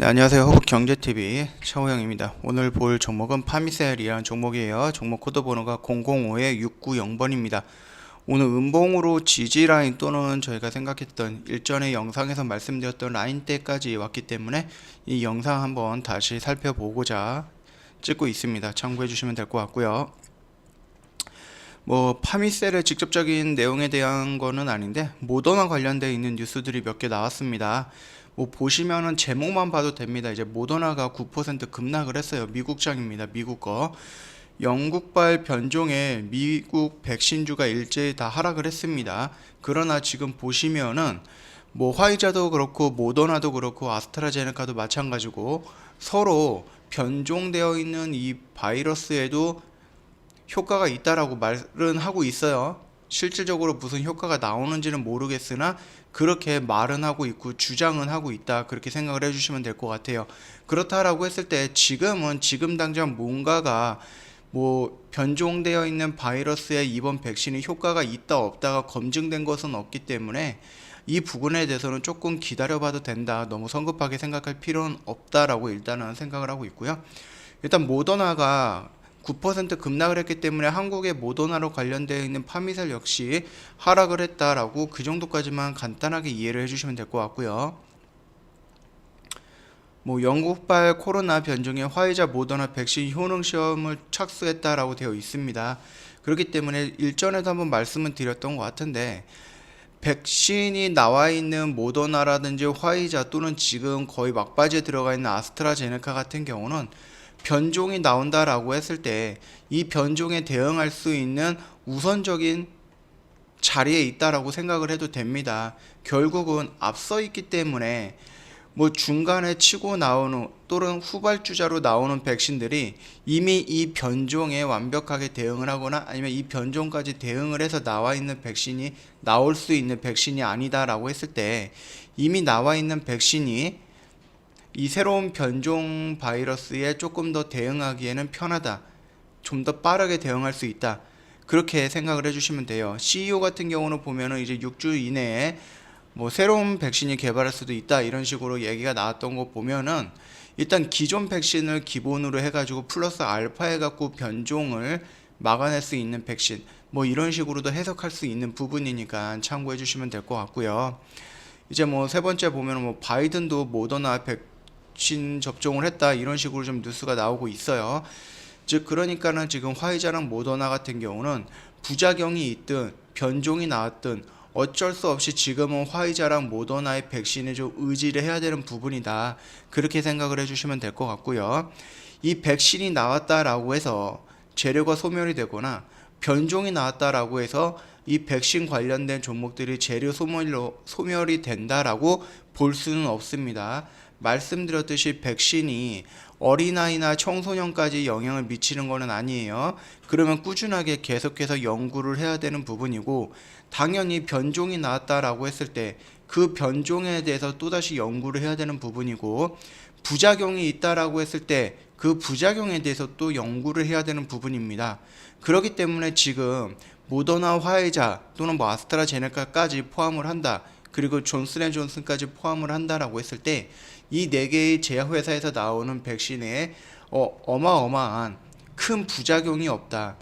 안녕하세요. 허브경제TV 차호영입니다. 오늘 볼 종목은 파미셀이라는 종목이에요. 종목 코드 번호가 005-690번입니다. 오늘 음봉으로 지지라인 또는 저희가 생각했던 일전의 영상에서 말씀드렸던 라인대까지 왔기 때문에 이 영상 한번 다시 살펴보고자 찍고 있습니다. 참고해 주시면 될 것 같고요. 파미셀의 직접적인 내용에 대한 거는 아닌데 모더나 관련되어 있는 뉴스들이 몇 개 나왔습니다. 보시면은 제목만 봐도 됩니다. 이제 모더나가 9% 급락을 했어요. 미국장입니다. 미국 거. 영국발 변종에 미국 백신주가 일제히 다 하락을 했습니다. 그러나 지금 보시면은 화이자도 그렇고 모더나도 그렇고 아스트라제네카도 마찬가지고 서로 변종되어 있는 이 바이러스에도 효과가 있다라고 말은 하고 있어요. 실질적으로 무슨 효과가 나오는지는 모르겠으나 그렇게 말은 하고 있고 주장은 하고 있다, 그렇게 생각을 해주시면 될 것 같아요. 그렇다라고 했을 때 지금 당장 뭔가가 변종되어 있는 바이러스에 이번 백신이 효과가 있다 없다가 검증된 것은 없기 때문에 이 부분에 대해서는 조금 기다려봐도 된다, 너무 성급하게 생각할 필요는 없다라고 일단은 생각을 하고 있고요. 일단 모더나가 9% 급락을 했기 때문에 한국의 모더나로 관련되어 있는 파미셀 역시 하락을 했다라고 그 정도까지만 간단하게 이해를 해주시면 될 것 같고요. 영국발 코로나 변종의 화이자 모더나 백신 효능 시험을 착수했다라고 되어 있습니다. 그렇기 때문에 일전에도 한번 말씀을 드렸던 것 같은데, 백신이 나와 있는 모더나라든지 화이자 또는 지금 거의 막바지에 들어가 있는 아스트라제네카 같은 경우는 변종이 나온다라고 했을 때 이 변종에 대응할 수 있는 우선적인 자리에 있다라고 생각을 해도 됩니다. 결국은 앞서 있기 때문에 중간에 치고 나오는 또는 후발주자로 나오는 백신들이 이미 이 변종에 완벽하게 대응을 하거나 아니면 이 변종까지 대응을 해서 나와 있는 백신이 나올 수 있는 백신이 아니다라고 했을 때 이미 나와 있는 백신이 이 새로운 변종 바이러스에 조금 더 대응하기에는 편하다, 좀 더 빠르게 대응할 수 있다, 그렇게 생각을 해주시면 돼요. CEO 같은 경우는 보면은 이제 6주 이내에 새로운 백신이 개발할 수도 있다, 이런 식으로 얘기가 나왔던 거 보면은 일단 기존 백신을 기본으로 해가지고 플러스 알파 해갖고 변종을 막아낼 수 있는 백신, 이런 식으로도 해석할 수 있는 부분이니까 참고해 주시면 될 것 같고요. 이제 세 번째 보면은 바이든도 모더나 백신 접종을 했다, 이런 식으로 좀 뉴스가 나오고 있어요. 즉 그러니까는 지금 화이자랑 모더나 같은 경우는 부작용이 있든 변종이 나왔든 어쩔 수 없이 지금은 화이자랑 모더나의 백신에 좀 의지를 해야 되는 부분이다, 그렇게 생각을 해주시면 될 것 같고요. 이 백신이 나왔다라고 해서 재료가 소멸이 되거나 변종이 나왔다라고 해서 이 백신 관련된 종목들이 재료 소멸이 된다라고 볼 수는 없습니다. 말씀드렸듯이 백신이 어린아이나 청소년까지 영향을 미치는 것은 아니에요. 그러면 꾸준하게 계속해서 연구를 해야 되는 부분이고, 당연히 변종이 나왔다라고 했을 때 그 변종에 대해서 또다시 연구를 해야 되는 부분이고, 부작용이 있다라고 했을 때 그 부작용에 대해서 또 연구를 해야 되는 부분입니다. 그렇기 때문에 지금 모더나, 화이자 또는 아스트라제네카까지 포함을 한다, 그리고 존슨앤존슨까지 포함을 한다라고 했을 때 이 4개의 제약회사에서 나오는 백신에 어마어마한 큰 부작용이 없다,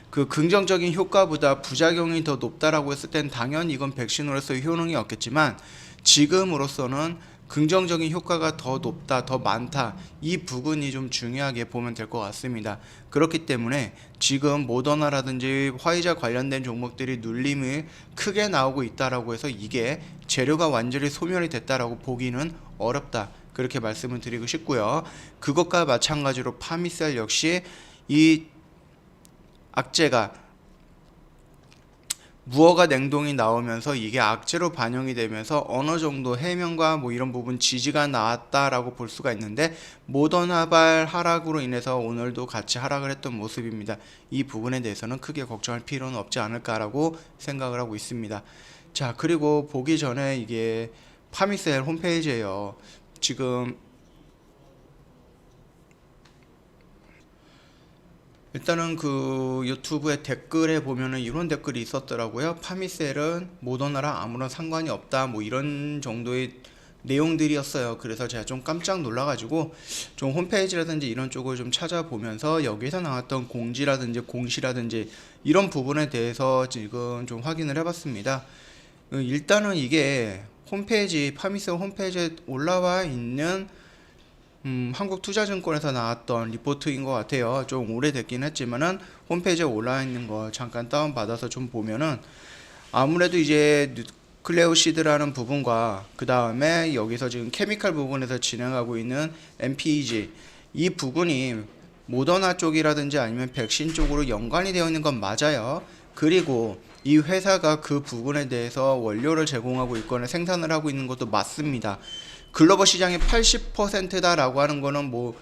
그 긍정적인 효과보다 부작용이 더 높다라고 했을 땐 당연히 이건 백신으로서의 효능이 없겠지만 지금으로서는 긍정적인 효과가 더 높다, 더 많다, 이 부분이 좀 중요하게 보면 될 것 같습니다. 그렇기 때문에 지금 모더나라든지 화이자 관련된 종목들이 눌림이 크게 나오고 있다라고 해서 이게 재료가 완전히 소멸이 됐다라고 보기는 어렵다, 그렇게 말씀을 드리고 싶고요. 그것과 마찬가지로 파미셀 역시 이 악재가 무허가 냉동이 나오면서 이게 악재로 반영이 되면서 어느 정도 해명과 이런 부분 지지가 나왔다라고 볼 수가 있는데, 모더나발 하락으로 인해서 오늘도 같이 하락을 했던 모습입니다. 이 부분에 대해서는 크게 걱정할 필요는 없지 않을까라고 생각을 하고 있습니다. 자, 그리고 보기 전에 이게 파미셀 홈페이지예요. 지금 일단은 그 유튜브에 댓글에 보면은 이런 댓글이 있었더라고요. 파미셀은 모더나랑 아무런 상관이 없다, 이런 정도의 내용들이었어요. 그래서 제가 좀 깜짝 놀라가지고 좀 홈페이지라든지 이런 쪽을 좀 찾아보면서 여기서 나왔던 공지라든지 공시라든지 이런 부분에 대해서 지금 좀 확인을 해봤습니다. 일단은 이게 홈페이지 파미스 홈페이지에 올라와 있는 한국투자증권에서 나왔던 리포트인 것 같아요. 좀 오래됐긴 했지만은 홈페이지에 올라와 있는 거 잠깐 다운받아서 좀 보면은 아무래도 이제 뉴클레오시드라는 부분과 그 다음에 여기서 지금 케미칼 부분에서 진행하고 있는 MPEG 이 부분이 모더나 쪽이라든지 아니면 백신 쪽으로 연관이 되어 있는 건 맞아요. 그리고 이 회사가 그 부분에 대해서 원료를 제공하고 있거나 생산을 하고 있는 것도 맞습니다. 글로벌 시장의 80%다라고 하는 거는 뭐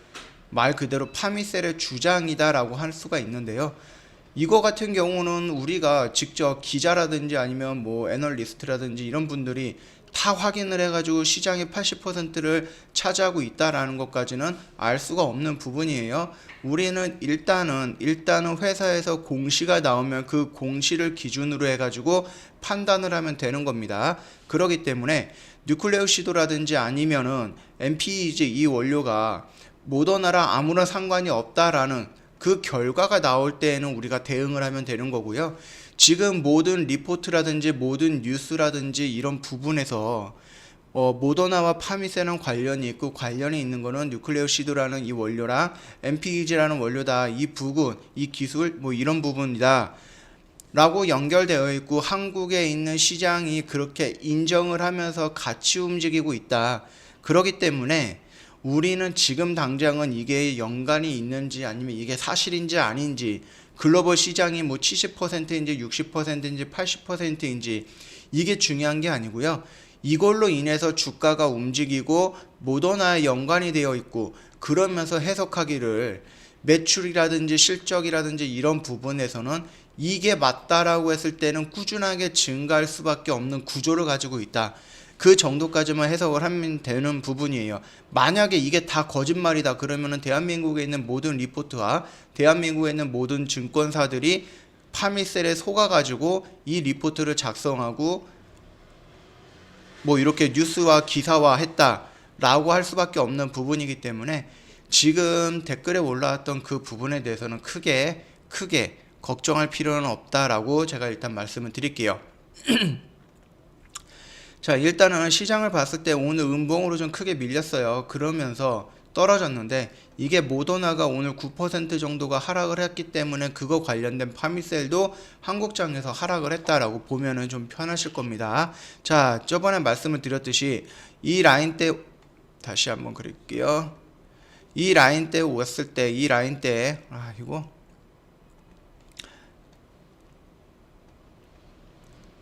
말 그대로 파미셀의 주장이다라고 할 수가 있는데요. 이거 같은 경우는 우리가 직접 기자라든지 아니면 뭐 애널리스트라든지 이런 분들이 다 확인을 해가지고 시장의 80%를 차지하고 있다라는 것까지는 알 수가 없는 부분이에요. 우리는 일단은 회사에서 공시가 나오면 그 공시를 기준으로 해가지고 판단을 하면 되는 겁니다. 그렇기 때문에 뉴클레오시드라든지 아니면은 MPEG 이 원료가 모더나랑 아무런 상관이 없다라는 그 결과가 나올 때에는 우리가 대응을 하면 되는 거고요. 지금 모든 리포트라든지 모든 뉴스라든지 이런 부분에서 모더나와 파미세랑 관련이 있고 관련이 있는 거는 뉴클레오시드라는 이 원료랑 MPEG라는 원료다. 이 부분, 이 기술 뭐 이런 부분이다. 라고 연결되어 있고 한국에 있는 시장이 그렇게 인정을 하면서 같이 움직이고 있다. 그렇기 때문에 우리는 지금 당장은 이게 연관이 있는지 아니면 이게 사실인지 아닌지 글로벌 시장이 뭐 70%인지 60%인지 80%인지 이게 중요한 게 아니고요. 이걸로 인해서 주가가 움직이고 모더나에 연관이 되어 있고 그러면서 해석하기를 매출이라든지 실적이라든지 이런 부분에서는 이게 맞다라고 했을 때는 꾸준하게 증가할 수밖에 없는 구조를 가지고 있다. 그 정도까지만 해석을 하면 되는 부분이에요. 만약에 이게 다 거짓말이다 그러면은 대한민국에 있는 모든 리포트와 대한민국에 있는 모든 증권사들이 파미셀에 속아가지고 이 리포트를 작성하고 뭐 이렇게 뉴스와 기사화 했다라고 할 수밖에 없는 부분이기 때문에 지금 댓글에 올라왔던 그 부분에 대해서는 크게 걱정할 필요는 없다라고 제가 일단 말씀을 드릴게요. 자, 일단은 시장을 봤을 때 오늘 음봉으로 좀 크게 밀렸어요. 그러면서 떨어졌는데 이게 모더나가 오늘 9% 정도가 하락을 했기 때문에 그거 관련된 파미셀도 한국장에서 하락을 했다라고 보면은 좀 편하실 겁니다. 자, 저번에 말씀을 드렸듯이 이 라인 때 다시 한번 그릴게요. 이 라인 때 왔을 때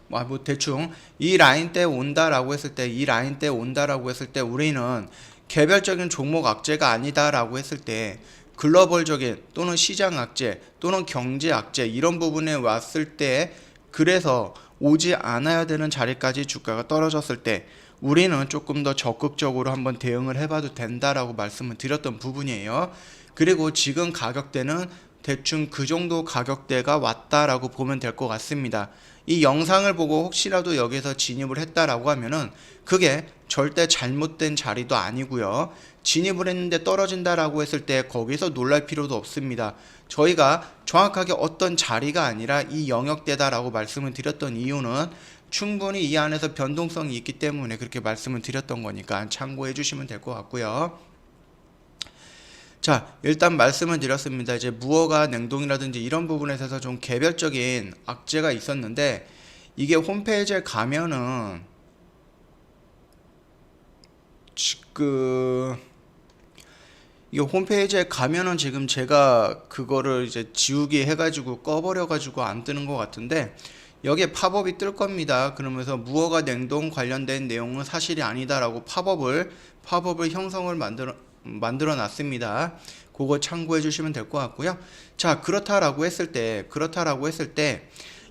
뭐 대충 이 라인 때 온다라고 했을 때 우리는 개별적인 종목 악재가 아니다라고 했을 때 글로벌적인 또는 시장 악재 또는 경제 악재 이런 부분에 왔을 때 그래서 오지 않아야 되는 자리까지 주가가 떨어졌을 때 우리는 조금 더 적극적으로 한번 대응을 해봐도 된다라고 말씀을 드렸던 부분이에요. 그리고 지금 가격대는 대충 그 정도 가격대가 왔다라고 보면 될 것 같습니다. 이 영상을 보고 혹시라도 여기서 진입을 했다라고 하면은 그게 절대 잘못된 자리도 아니고요. 진입을 했는데 떨어진다라고 했을 때 거기서 놀랄 필요도 없습니다. 저희가 정확하게 어떤 자리가 아니라 이 영역대다라고 말씀을 드렸던 이유는 충분히 이 안에서 변동성이 있기 때문에 그렇게 말씀을 드렸던 거니까 참고해 주시면 될 것 같고요. 자, 일단 말씀을 드렸습니다. 이제 무허가 냉동이라든지 이런 부분에 있어서 좀 개별적인 악재가 있었는데 이게 홈페이지에 가면은 지금 제가 그거를 이제 지우기 해가지고 꺼버려가지고 안 뜨는 것 같은데 여기에 팝업이 뜰 겁니다. 그러면서 무허가 냉동 관련된 내용은 사실이 아니다라고 팝업을 형성을 만들어 놨습니다. 그거 참고해 주시면 될 것 같고요. 자, 그렇다라고 했을 때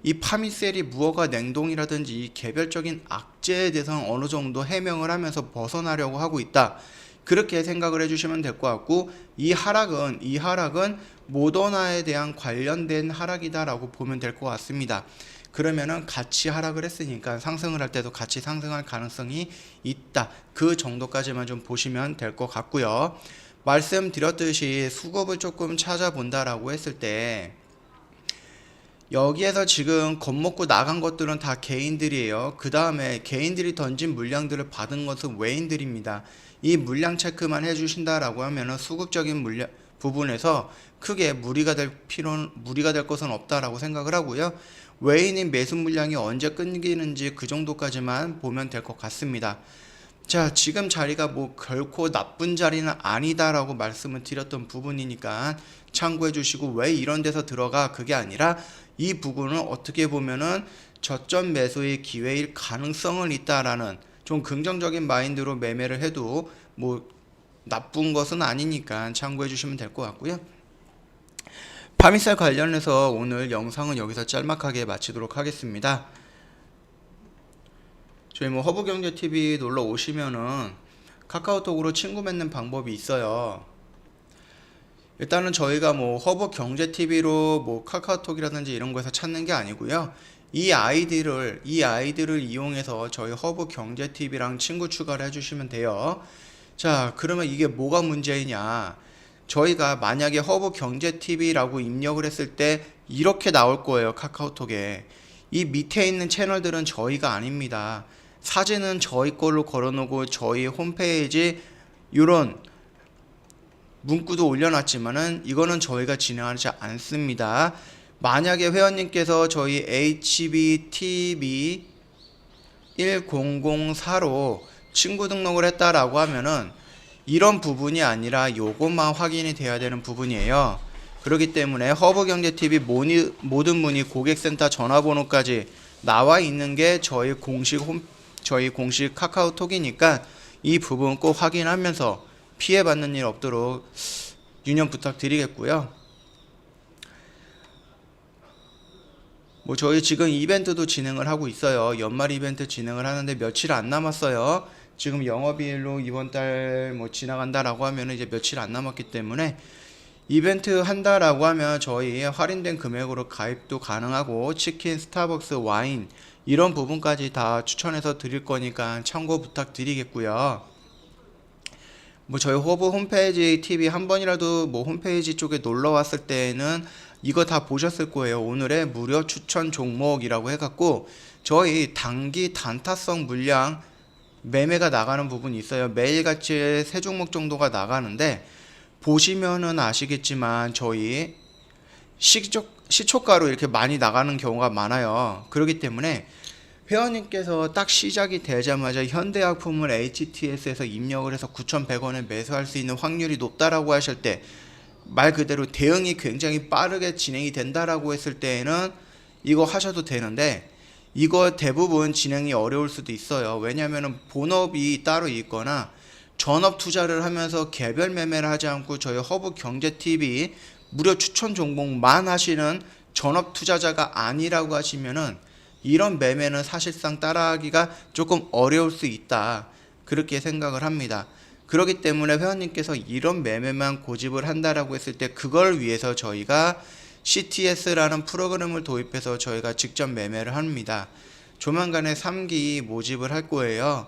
이 파미셀이 무허가 냉동이라든지 이 개별적인 악재에 대해서는 어느 정도 해명을 하면서 벗어나려고 하고 있다. 그렇게 생각을 해주시면 될 것 같고 이 하락은 모더나에 대한 관련된 하락이다라고 보면 될 것 같습니다. 그러면은 같이 하락을 했으니까 상승을 할 때도 같이 상승할 가능성이 있다. 그 정도까지만 좀 보시면 될 것 같고요. 말씀드렸듯이 수급을 조금 찾아본다라고 했을 때 여기에서 지금 겁먹고 나간 것들은 다 개인들이에요. 그 다음에 개인들이 던진 물량들을 받은 것은 외인들입니다. 이 물량 체크만 해주신다라고 하면은 수급적인 물량 부분에서 크게 무리가 될 것은 없다라고 생각을 하고요. 외인인 매수 물량이 언제 끊기는지 그 정도까지만 보면 될 것 같습니다. 자, 지금 자리가 뭐 결코 나쁜 자리는 아니다라고 말씀을 드렸던 부분이니까 참고해 주시고, 왜 이런 데서 들어가 그게 아니라 이 부분은 어떻게 보면은 저점 매수의 기회일 가능성은 있다라는 좀 긍정적인 마인드로 매매를 해도 뭐 나쁜 것은 아니니까 참고해 주시면 될 것 같고요. 파미살 관련해서 오늘 영상은 여기서 짤막하게 마치도록 하겠습니다. 저희 뭐 허브경제TV 놀러 오시면은 카카오톡으로 친구 맺는 방법이 있어요. 일단은 저희가 뭐 허브경제TV로 뭐 카카오톡이라든지 이런 거에서 찾는 게 아니고요. 이 아이디를 이용해서 저희 허브경제TV랑 친구 추가를 해주시면 돼요. 자, 그러면 이게 뭐가 문제이냐? 저희가 만약에 허브경제TV라고 입력을 했을 때 이렇게 나올 거예요. 카카오톡에. 이 밑에 있는 채널들은 저희가 아닙니다. 사진은 저희 걸로 걸어놓고 저희 홈페이지 이런 문구도 올려놨지만은 이거는 저희가 진행하지 않습니다. 만약에 회원님께서 저희 HBTV 1004로 친구 등록을 했다라고 하면은 이런 부분이 아니라 요것만 확인이 돼야 되는 부분이에요. 그렇기 때문에 허브경제TV 모든 문의 고객센터 전화번호까지 나와 있는 게 저희 공식 카카오톡이니까 이 부분 꼭 확인하면서 피해받는 일 없도록 유념 부탁드리겠고요. 뭐 저희 지금 이벤트도 진행을 하고 있어요. 연말 이벤트 진행을 하는데 며칠 안 남았어요. 지금 영업일로 이번 달 뭐 지나간다라고 하면 이제 며칠 안 남았기 때문에 이벤트 한다라고 하면 저희 할인된 금액으로 가입도 가능하고 치킨, 스타벅스, 와인 이런 부분까지 다 추천해서 드릴 거니까 참고 부탁드리겠고요. 뭐 저희 허브 홈페이지 TV 한 번이라도 뭐 홈페이지 쪽에 놀러 왔을 때는 이거 다 보셨을 거예요. 오늘의 무료 추천 종목이라고 해갖고 저희 단기 단타성 물량 매매가 나가는 부분이 있어요. 매일같이 3종목 정도가 나가는데 보시면은 아시겠지만 저희 시초가로 이렇게 많이 나가는 경우가 많아요. 그렇기 때문에 회원님께서 딱 시작이 되자마자 현대약품을 HTS에서 입력을 해서 9,100원에 매수할 수 있는 확률이 높다라고 하실 때, 말 그대로 대응이 굉장히 빠르게 진행이 된다라고 했을 때에는 이거 하셔도 되는데, 이거 대부분 진행이 어려울 수도 있어요. 왜냐하면 본업이 따로 있거나 전업 투자를 하면서 개별 매매를 하지 않고 저희 허브경제TV 무료 추천 종목만 하시는 전업 투자자가 아니라고 하시면은 이런 매매는 사실상 따라하기가 조금 어려울 수 있다, 그렇게 생각을 합니다. 그렇기 때문에 회원님께서 이런 매매만 고집을 한다라고 했을 때 그걸 위해서 저희가 CTS라는 프로그램을 도입해서 저희가 직접 매매를 합니다. 조만간에 3기 모집을 할 거예요.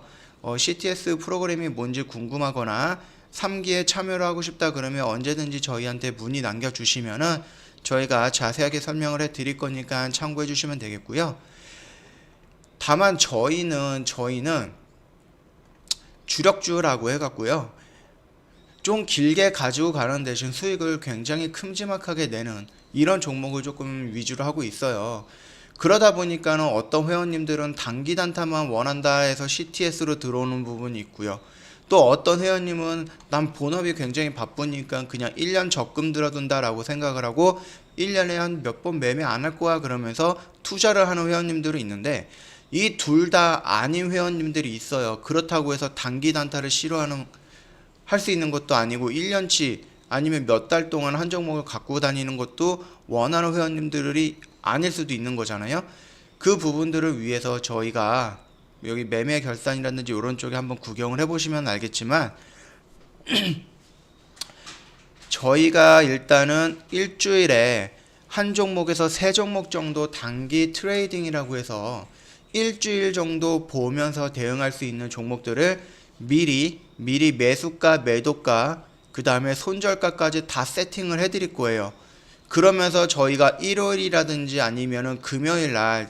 CTS 프로그램이 뭔지 궁금하거나 3기에 참여를 하고 싶다 그러면 언제든지 저희한테 문의 남겨주시면은 저희가 자세하게 설명을 해 드릴 거니까 참고해 주시면 되겠고요. 다만 저희는 주력주라고 해갖고요, 좀 길게 가지고 가는 대신 수익을 굉장히 큼지막하게 내는 이런 종목을 조금 위주로 하고 있어요. 그러다 보니까는 어떤 회원님들은 단기 단타만 원한다 해서 CTS로 들어오는 부분이 있고요. 또 어떤 회원님은 난 본업이 굉장히 바쁘니까 그냥 1년 적금 들어둔다라고 생각을 하고 1년에 한 몇 번 매매 안 할 거야 그러면서 투자를 하는 회원님들이 있는데, 이 둘 다 아닌 회원님들이 있어요. 그렇다고 해서 단기 단타를 할 수 있는 것도 아니고 1년치 아니면 몇 달 동안 한 종목을 갖고 다니는 것도 원하는 회원님들이 아닐 수도 있는 거잖아요. 그 부분들을 위해서 저희가 여기 매매 결산이라든지 이런 쪽에 한번 구경을 해보시면 알겠지만 저희가 일단은 일주일에 한 종목에서 세 종목 정도 단기 트레이딩이라고 해서 일주일 정도 보면서 대응할 수 있는 종목들을 미리 매수가, 매도가, 그 다음에 손절가까지 다 세팅을 해드릴 거예요. 그러면서 저희가 일요일이라든지 아니면은 금요일 날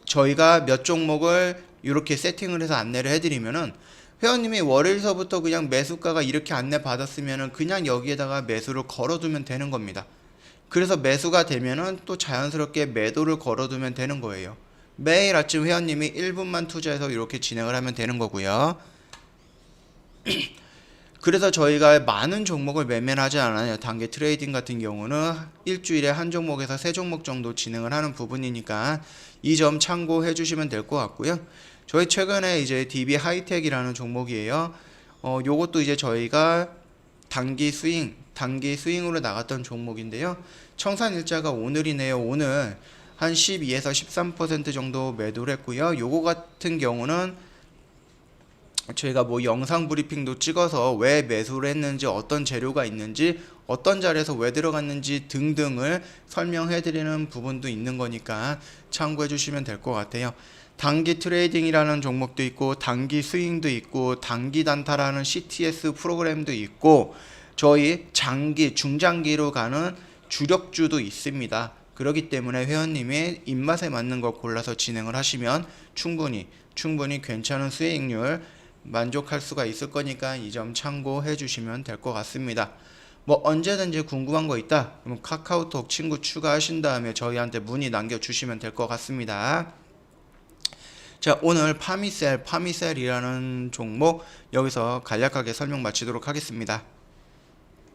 저희가 몇 종목을 이렇게 세팅을 해서 안내를 해드리면은 회원님이 월요일서부터 그냥 매수가가 이렇게 안내 받았으면은 그냥 여기에다가 매수를 걸어두면 되는 겁니다. 그래서 매수가 되면은 또 자연스럽게 매도를 걸어두면 되는 거예요. 매일 아침 회원님이 1분만 투자해서 이렇게 진행을 하면 되는 거고요. 그래서 저희가 많은 종목을 매매를 하지 않아요. 단기 트레이딩 같은 경우는 일주일에 한 종목에서 세 종목 정도 진행을 하는 부분이니까 이 점 참고해 주시면 될 것 같고요. 저희 최근에 이제 DB 하이텍이라는 종목이에요. 요것도 이제 저희가 단기 스윙으로 나갔던 종목인데요. 청산일자가 오늘이네요. 오늘 한 12에서 13% 정도 매도를 했고요. 요거 같은 경우는 저희가 뭐 영상 브리핑도 찍어서 왜 매수를 했는지, 어떤 재료가 있는지, 어떤 자리에서 왜 들어갔는지 등등을 설명해 드리는 부분도 있는 거니까 참고해 주시면 될 것 같아요. 단기 트레이딩이라는 종목도 있고, 단기 스윙도 있고, 단기 단타라는 CTS 프로그램도 있고, 저희 장기, 중장기로 가는 주력주도 있습니다. 그렇기 때문에 회원님의 입맛에 맞는 거 골라서 진행을 하시면 충분히 괜찮은 수익률 만족할 수가 있을 거니까 이 점 참고해 주시면 될 것 같습니다. 뭐 언제든지 궁금한 거 있다 그럼 카카오톡 친구 추가하신 다음에 저희한테 문의 남겨주시면 될 것 같습니다. 자, 오늘 파미셀이라는 종목 여기서 간략하게 설명 마치도록 하겠습니다.